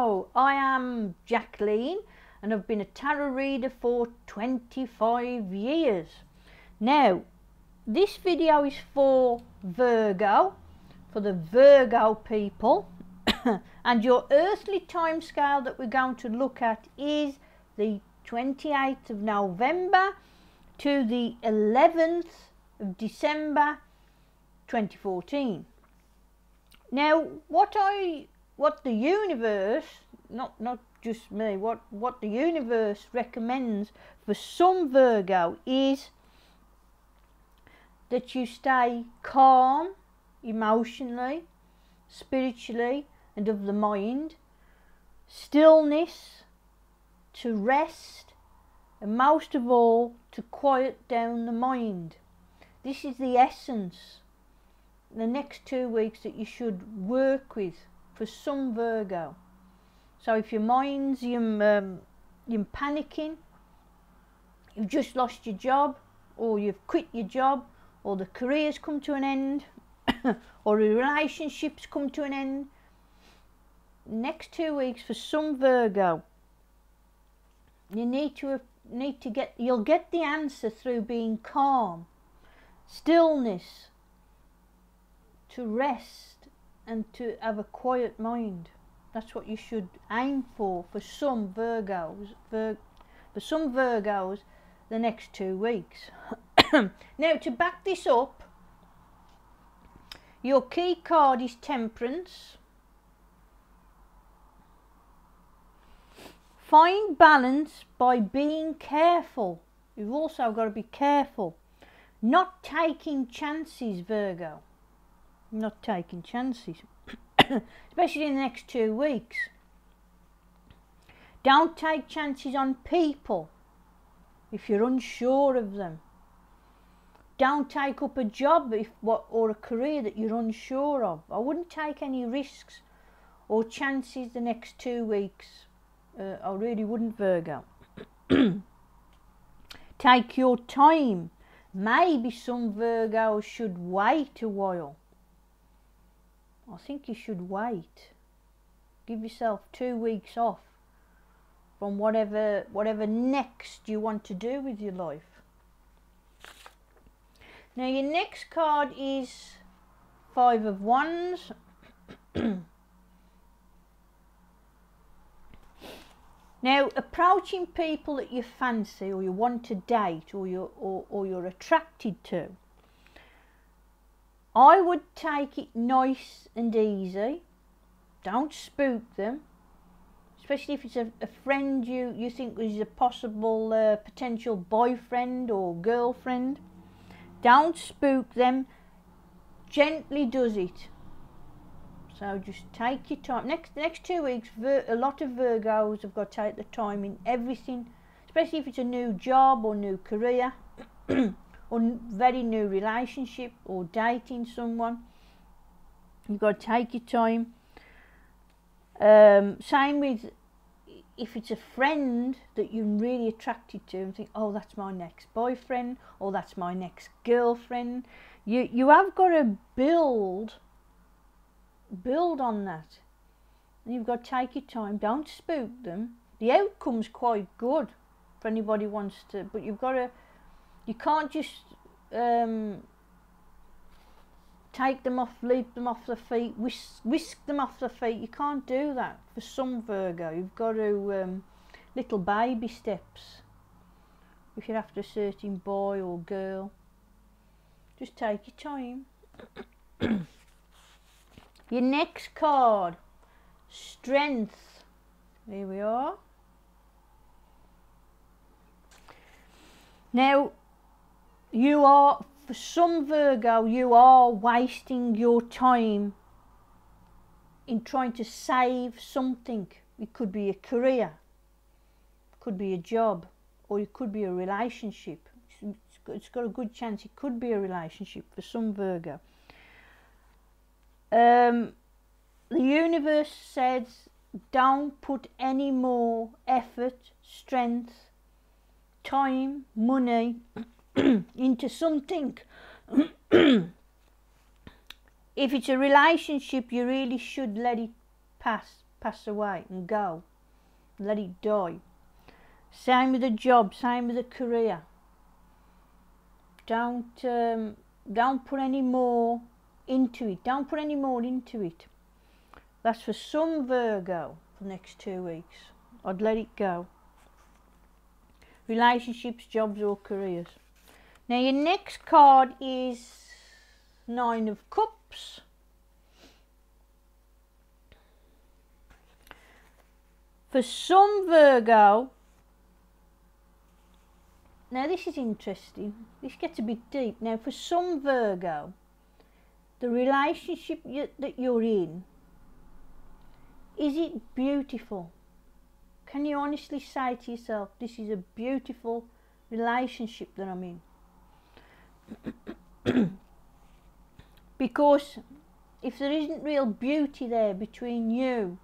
Virgo. I am Jacqueline and I've been a tarot reader for 25 years. Now, this video is for Virgo, for the Virgo people, and your earthly timescale that we're going to look at is the 28th of November to the 11th of December 2014. Now, what the universe, not just me, what the universe recommends for some Virgo is that you stay calm emotionally, spiritually, and of the mind, stillness, to rest, and most of all to quiet down the mind. This is the essence the next 2 weeks that you should work with for some Virgo. So if your mind's you're panicking, you've just lost your job, or you've quit your job, or the career's come to an end, or a relationship's come to an end, next 2 weeks for some Virgo, you'll get the answer through being calm, stillness, to rest, and to have a quiet mind. That's what you should aim for some Virgos. For some Virgos, the next 2 weeks. Now, to back this up, your key card is Temperance. Find balance by being careful. You've also got to be careful. Not taking chances, Virgo. Not taking chances. Especially in the next 2 weeks. Don't take chances on people if you're unsure of them. Don't take up a job or a career that you're unsure of. I wouldn't take any risks or chances the next 2 weeks. I really wouldn't, Virgo. Take your time. Maybe some Virgos should wait a while. I think you should wait. Give yourself 2 weeks off from whatever next you want to do with your life. Now, your next card is Five of Wands. Now, approaching people that you fancy or you want to date or you're attracted to, I would take it nice and easy. Don't spook them, especially if it's a friend you think is a possible potential boyfriend or girlfriend. Don't spook them. Gently does it. So just take your time. Next 2 weeks, a lot of Virgos have got to take the time in everything, especially if it's a new job or new career, or very new relationship, or dating someone. You've got to take your time. Same with if it's a friend that you're really attracted to and think, oh, that's my next boyfriend, or that's my next girlfriend. You have got to build on that, and you've got to take your time. Don't spook them. The outcome's quite good for anybody who wants to, but you can't just take them off, leap them off their feet, whisk them off their feet. You can't do that for some Virgo. You've got to little baby steps. If you're after a certain boy or girl, just take your time. Your next card, Strength. Here we are. Now, for some Virgo, you are wasting your time in trying to save something. It could be a career, it could be a job, or it could be a relationship. It's got a good chance it could be a relationship for some Virgo. The universe says don't put any more effort, strength, time, money into something. If it's a relationship, you really should let it pass pass away and go. Let it die. Same with a job, same with a career. Don't put any more into it. Don't put any more into it. That's for some Virgo for the next 2 weeks. I'd let it go. Relationships, jobs or careers. Now your next card is 9 of Cups. For some Virgo, now this is interesting, this gets a bit deep. Now for some Virgo, the relationship that you're in, is it beautiful? Can you honestly say to yourself, this is a beautiful relationship that I'm in? Because if there isn't real beauty there between you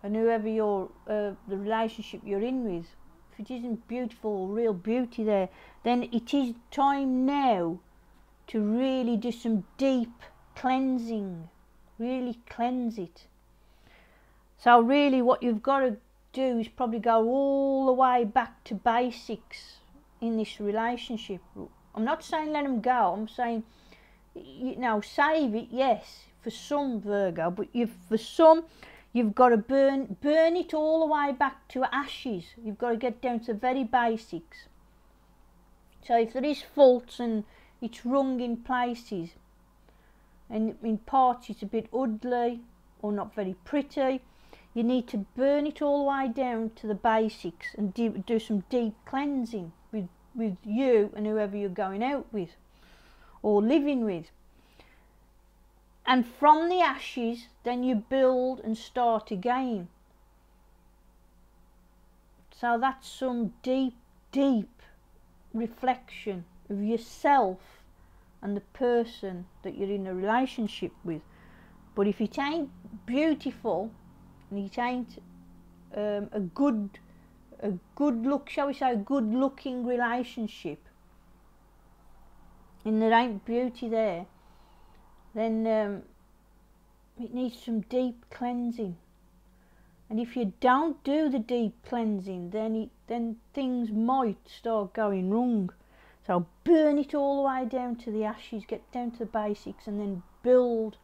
and whoever the relationship you're in with, if it isn't beautiful, real beauty there, then it is time now to really do some deep cleansing. Really cleanse it. So really what you've got to do is probably go all the way back to basics in this relationship. I'm not saying let them go, I'm saying, you know, save it, yes, for some Virgo, but for some, you've got to burn it all the way back to ashes. You've got to get down to the very basics. So if there is faults and it's wrong in places, and in parts it's a bit ugly or not very pretty, you need to burn it all the way down to the basics and do some deep cleansing with you and whoever you're going out with or living with. And from the ashes, then you build and start again. So that's some deep, deep reflection of yourself and the person that you're in a relationship with. But if it ain't beautiful, and it ain't a good look, shall we say, a good looking relationship, and there ain't beauty there, then it needs some deep cleansing. And if you don't do the deep cleansing, then things might start going wrong. So burn it all the way down to the ashes, get down to the basics, and then build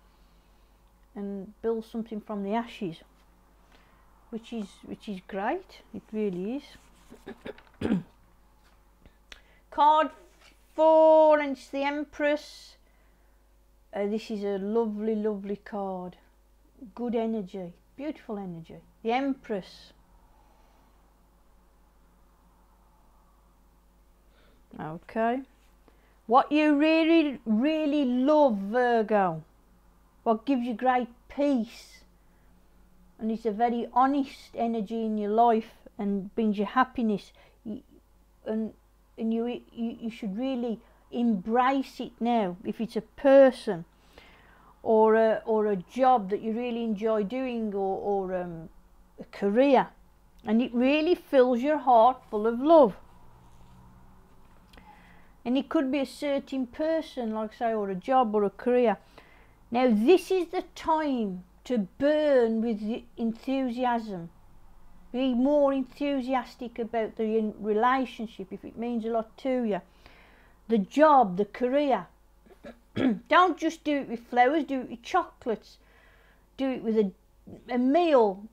something from the ashes, which is great. It really is. Card 4, and it's the Empress. This is a lovely, lovely card. Good energy, beautiful energy. The Empress. Okay. What you really, really love, Virgo, what gives you great peace, and it's a very honest energy in your life and brings you happiness, and you should really embrace it now. If it's a person or a job that you really enjoy doing, or a career, and it really fills your heart full of love. And it could be a certain person, like I say, or a job or a career. Now this is the time to burn with enthusiasm. Be more enthusiastic about the relationship if it means a lot to you. The job, the career. Don't just do it with flowers, do it with chocolates. Do it with a meal,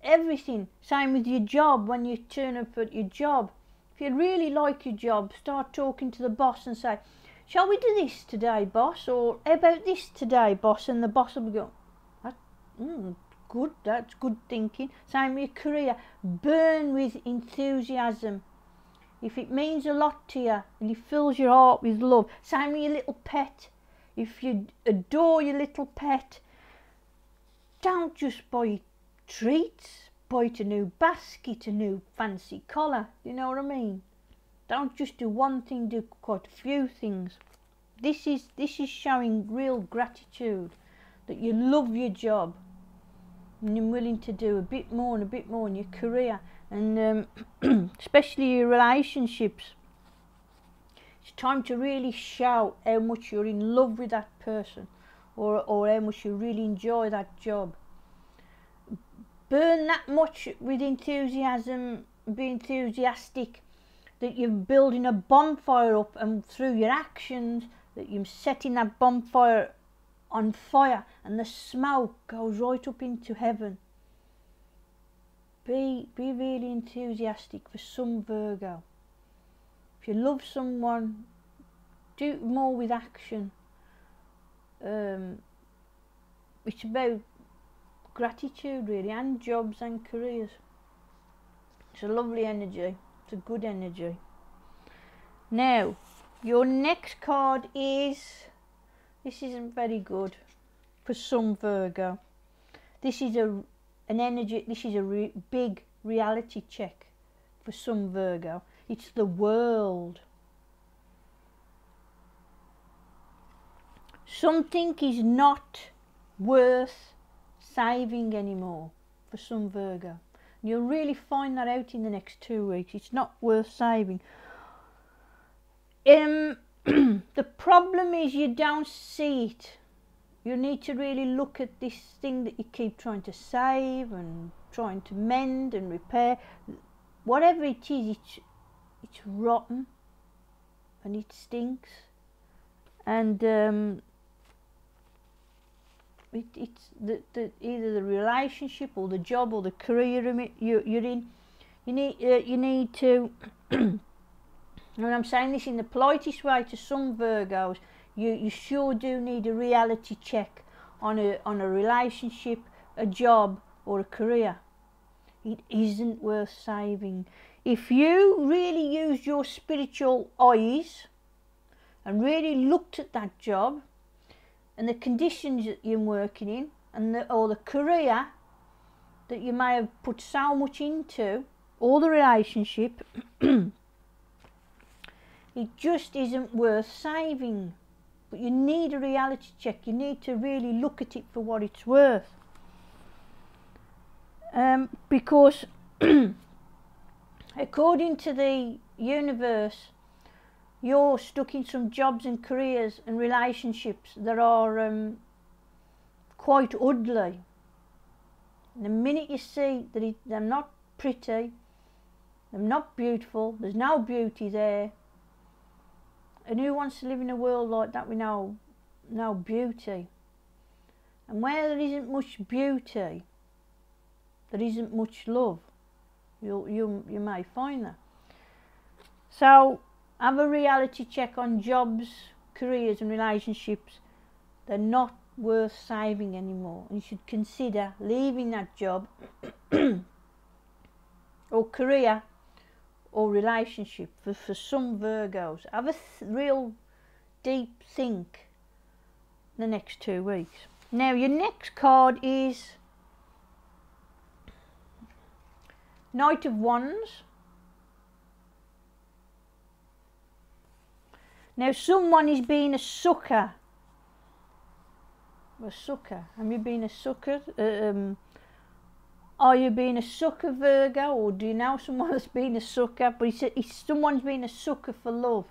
everything. Same with your job, when you turn up at your job. If you really like your job, start talking to the boss and say, shall we do this today, boss? Or how about this today, boss? And the boss will be going, good, that's good thinking. Same with your career. Burn with enthusiasm. If it means a lot to you and it fills your heart with love. Same with your little pet. If you adore your little pet, don't just buy treats. Buy it a new basket, a new fancy collar. You know what I mean? Don't just do one thing, do quite a few things. This is showing real gratitude that you love your job and you're willing to do a bit more and a bit more in your career, and especially your relationships. It's time to really show how much you're in love with that person, or how much you really enjoy that job. burn that much with enthusiasm, be enthusiastic, that you're building a bonfire up, and through your actions that you're setting that bonfire on fire, and the smoke goes right up into heaven. Be really enthusiastic for some Virgo. If you love someone, do more with action. It's about gratitude really, and jobs and careers. It's a lovely energy. It's a good energy. Now, your next card is, this isn't very good for some Virgo. This is an energy, this is a big reality check for some Virgo. It's the world. Something is not worth saving anymore for some Virgo. You'll really find that out in the next 2 weeks. It's not worth saving. The problem is you don't see it. You need to really look at this thing that you keep trying to save and trying to mend and repair. Whatever it is, it's rotten and it stinks. And it's either the relationship or the job or the career you're in. You need to, and I'm saying this in the politest way to some Virgos, you sure do need a reality check on a relationship, a job or a career. It isn't worth saving. If you really used your spiritual eyes and really looked at that job and the conditions that you're working in, and or the career that you may have put so much into, or the relationship, it just isn't worth saving. But you need a reality check. You need to really look at it for what it's worth. Because according to the universe, you're stuck in some jobs and careers and relationships that are quite ugly. And the minute you see that they're not pretty, they're not beautiful, there's no beauty there. And who wants to live in a world like that with no beauty? And where there isn't much beauty, there isn't much love. You may find that. So have a reality check on jobs, careers and relationships. They're not worth saving anymore. And you should consider leaving that job or career or relationship for some Virgos. Have a real deep think the next 2 weeks. Now your next card is Knight of Wands. Now someone is being a sucker. A sucker. Have you been a sucker? Are you being a sucker, Virgo, or do you know someone that's been a sucker? But someone's been a sucker for love.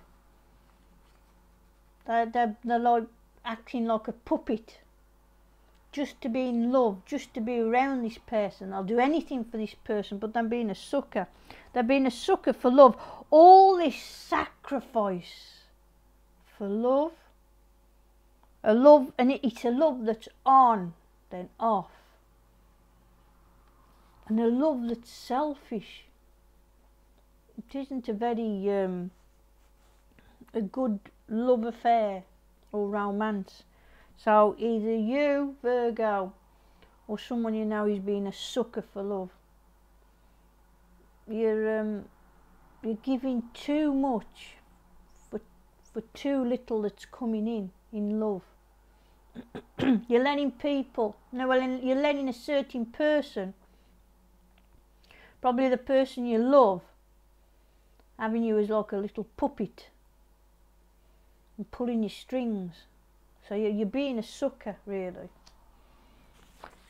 They're like acting like a puppet, just to be in love, just to be around this person. I'll do anything for this person, but they're being a sucker. They're being a sucker for love. All this sacrifice for love, and it's a love that's on, then off. And a love that's selfish. It isn't a very a good love affair or romance. So either you, Virgo, or someone you know is being a sucker for love. You're giving too much for too little that's coming in love. You're letting people, you're letting a certain person, probably the person you love, having you as like a little puppet and pulling your strings. So you're being a sucker, really.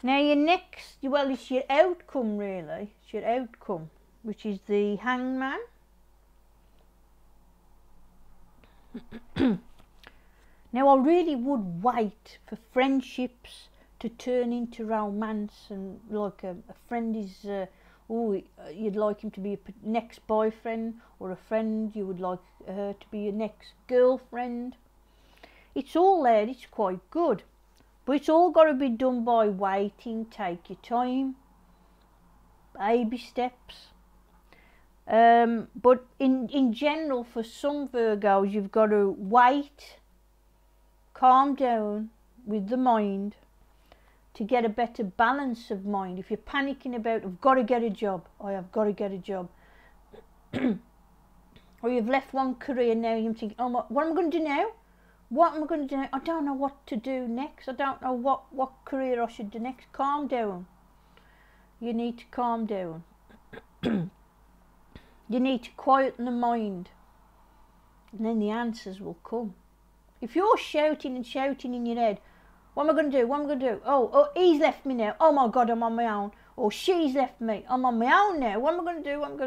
Now your next, well, it's your outcome, really. It's your outcome, which is the Hangman. Now I really would wait for friendships, to turn into romance, and like a friend is, you'd like him to be a next boyfriend, or a friend you would like her to be your next girlfriend. It's all there, it's quite good, but it's all got to be done by waiting. Take your time, baby steps. But in general, for some Virgos, you've got to wait, calm down with the mind to get a better balance of mind. If you're panicking about, I've got to get a job, I have got to get a job, or you've left one career, now you're thinking, oh, what am I going to do now? What am I going to do now? I don't know what to do next. I don't know what career I should do next. Calm down. You need to calm down. You need to quieten the mind, and then the answers will come. If you're shouting and shouting in your head, what am I going to do? What am I going to do? Oh, he's left me now. Oh my God, I'm on my own. Or she's left me. I'm on my own now. What am I going to do? What am I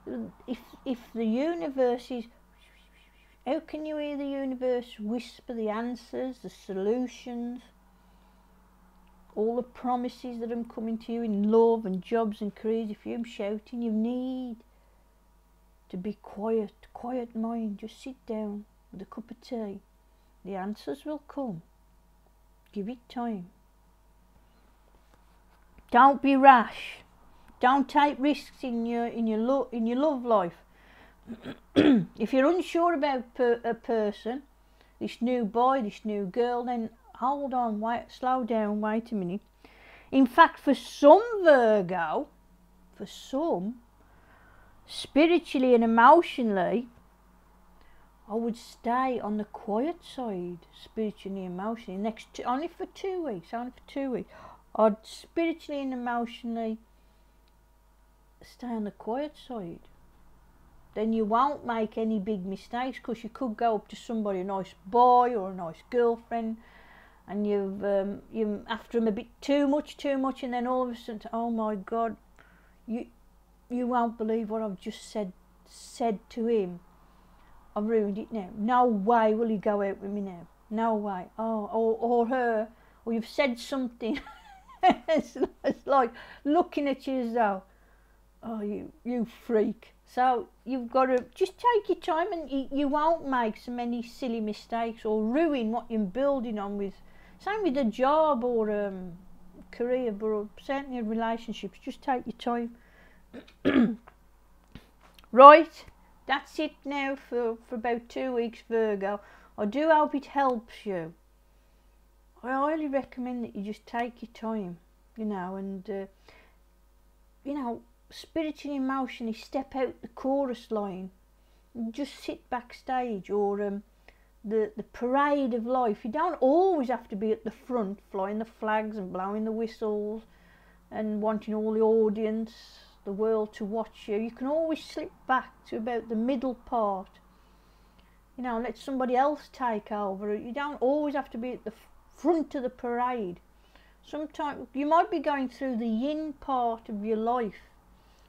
going to... If the universe is... How can you hear the universe whisper the answers, the solutions, all the promises that are coming to you in love and jobs and careers? If you're shouting, you need to be quiet, quiet mind. Just sit down with a cup of tea. The answers will come. Give it time. Don't be rash. Don't take risks in your love life. If you're unsure about a person, this new boy, this new girl, then hold on, wait, slow down, wait a minute. In fact, for some Virgo, spiritually and emotionally, I would stay on the quiet side, spiritually and emotionally. Only for 2 weeks, I'd spiritually and emotionally stay on the quiet side. Then you won't make any big mistakes, because you could go up to somebody, a nice boy or a nice girlfriend, and you're after him a bit too much, and then all of a sudden, oh my God, you won't believe what I've just said to him. I've ruined it now. No way will he go out with me now. No way. Oh, or her, or you've said something. it's like looking at you as though, oh, you freak. So you've got to just take your time, and you won't make so many silly mistakes or ruin what you're building on with. Same with a job or a career, but certainly in relationships. Just take your time. Right, that's it now for about 2 weeks, Virgo. I do hope it helps you. I highly recommend that you just take your time, and spiritually, emotionally, step out the chorus line, just sit backstage, or the parade of life. You don't always have to be at the front, flying the flags and blowing the whistles and wanting all the audience, the world to watch you. You can always slip back to about the middle part, let somebody else take over. You don't always have to be at the front of the parade. Sometimes you might be going through the yin part of your life.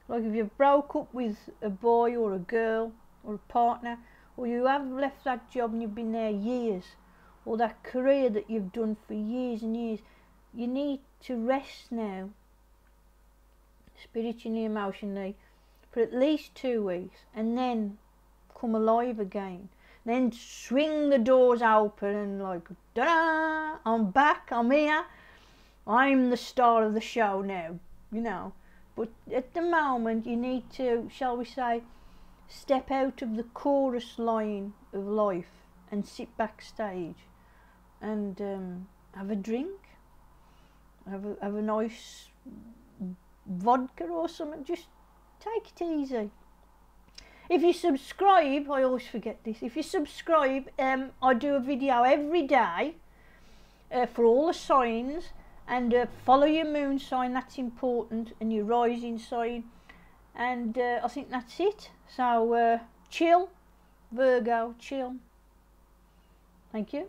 Like if you've broke up with a boy or a girl or a partner, or you have left that job and you've been there years, or that career that you've done for years and years, you need to rest now, spiritually, emotionally, for at least 2 weeks, and then come alive again. Then swing the doors open and like, ta-da, I'm back, I'm here, I'm the star of the show now, But at the moment, you need to, shall we say, step out of the chorus line of life and sit backstage and have a drink, have a nice vodka or something. Just take it easy. If you subscribe, I always forget this, if you subscribe, I do a video every day for all the signs. And follow your moon sign, that's important, and your rising sign. And I think that's it. So chill, Virgo, chill. Thank you.